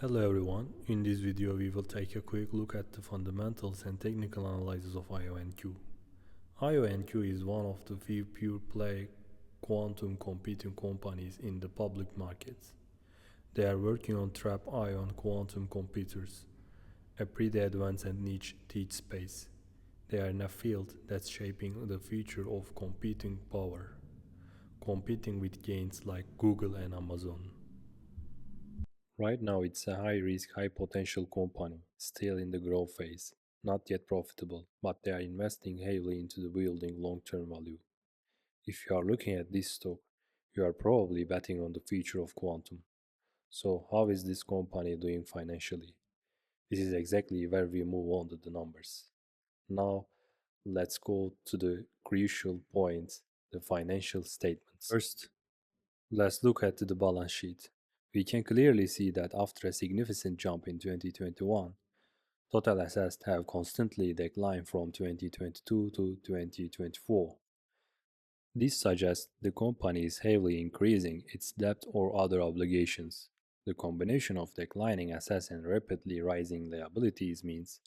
Hello everyone, in this video we will take a quick look at the fundamentals and technical analysis of IONQ. IONQ is one of the few pure-play quantum computing companies in the public markets. They are working on trap ion quantum computers, a pretty advanced and niche space. They are in a field that's shaping the future of computing power, competing with giants like Google and Amazon. Right now it's a high-risk, high-potential company, still in the growth phase, not yet profitable, but they are investing heavily into the building long-term value. If you are looking at this stock, you are probably betting on the future of quantum. So how is this company doing financially? This is exactly where we move on to the numbers. Now, let's go to the crucial point, the financial statements. First, let's look at the balance sheet. We can clearly see that after a significant jump in 2021, total assets have constantly declined from 2022 to 2024. This suggests the company is heavily increasing its debt or other obligations. The combination of declining assets and rapidly rising liabilities means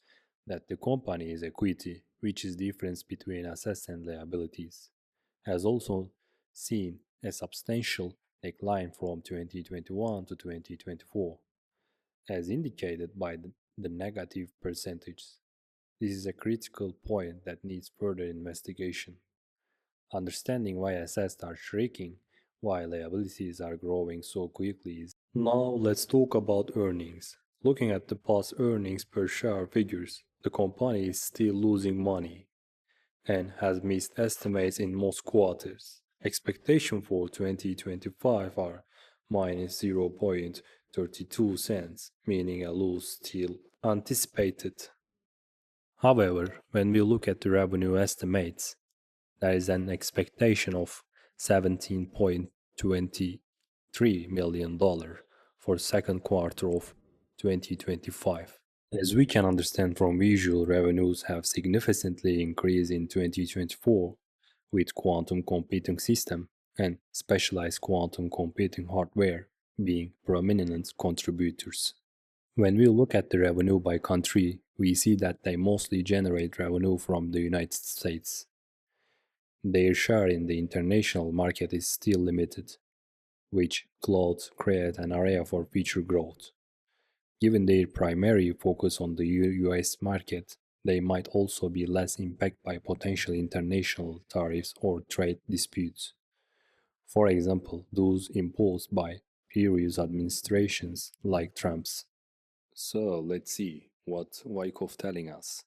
that the company's equity, which is the difference between assets and liabilities, has also seen a substantial decline from 2021 to 2024, as indicated by the negative percentages. This is a critical point that needs further investigation. Understanding why assets are shrinking while liabilities are growing so quickly is. Now let's talk about earnings. Looking at the past earnings per share figures, the company is still losing money and has missed estimates in most quarters. Expectations for 2025 are minus 0.32 cents, meaning a loss still anticipated. However, when we look at the revenue estimates, there is an expectation of $17.23 million for second quarter of 2025. As we can understand from visual, revenues have significantly increased in 2024 with quantum computing system and specialized quantum computing hardware being prominent contributors. When we look at the revenue by country, we see that they mostly generate revenue from the United States. Their share in the international market is still limited, which clouds create an area for future growth. Given their primary focus on the US market, they might also be less impacted by potential international tariffs or trade disputes. For example, those imposed by previous administrations like Trump's. So let's see what Wyckoff telling us.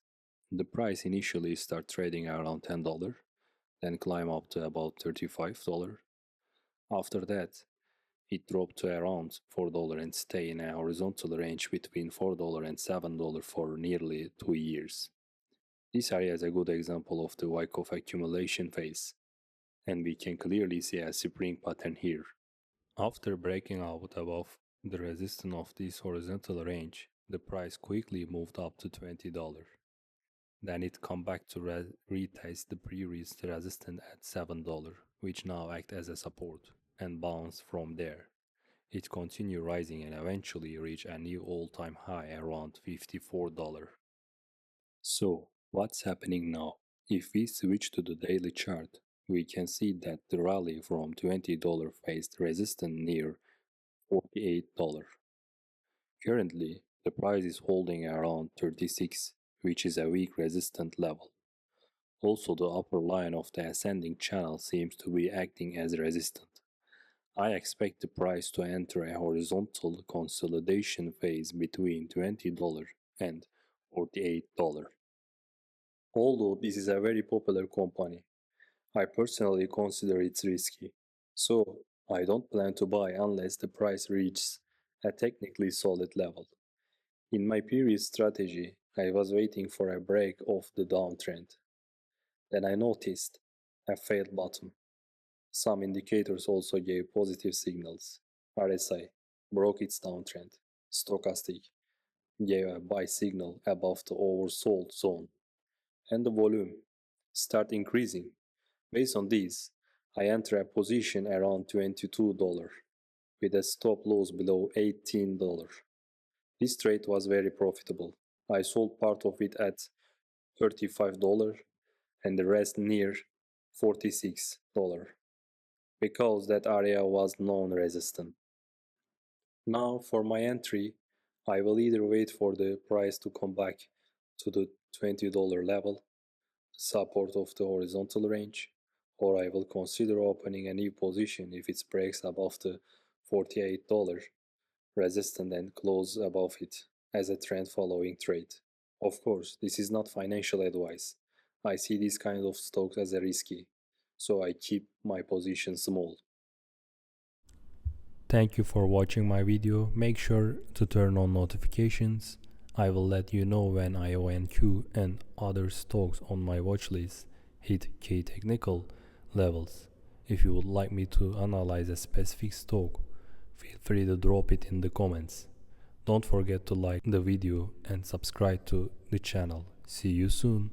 The price initially start trading around $10, then climb up to about $35. After that, it dropped to around $4 and stay in a horizontal range between $4 and $7 for nearly 2 years. This area is a good example of the Wyckoff accumulation phase, and we can clearly see a spring pattern here. After breaking out above the resistance of this horizontal range, the price quickly moved up to $20. Then it come back to retest the previous resistance at $7, which now act as a support, and bounce from there. It continued rising and eventually reached a new all-time high around $54. So, what's happening now? If we switch to the daily chart, we can see that the rally from $20 faced resistance near $48. Currently, the price is holding around 36, which is a weak resistance level. Also, the upper line of the ascending channel seems to be acting as resistant. I expect the price to enter a horizontal consolidation phase between $20 and $48. Although this is a very popular company, I personally consider it risky, so I don't plan to buy unless the price reaches a technically solid level. In my previous strategy, I was waiting for a break of the downtrend. Then I noticed a failed bottom. Some indicators also gave positive signals. RSI broke its downtrend. Stochastic gave a buy signal above the oversold zone. And the volume started increasing. Based on this, I enter a position around $22 with a stop loss below $18. This trade was very profitable. I sold part of it at $35 and the rest near $46 because that area was non-resistant. Now for my entry, I will either wait for the price to come back to the $20 level, the support of the horizontal range, or I will consider opening a new position if it breaks above the $48 resistance and close above it as a trend following trade. Of course, this is not financial advice. I see these kind of stocks as a risky, so I keep my position small. Thank you for watching my video. Make sure to turn on notifications. I will let you know when IONQ and other stocks on my watchlist hit key technical levels. If you would like me to analyze a specific stock, feel free to drop it in the comments. Don't forget to like the video and subscribe to the channel. See you soon.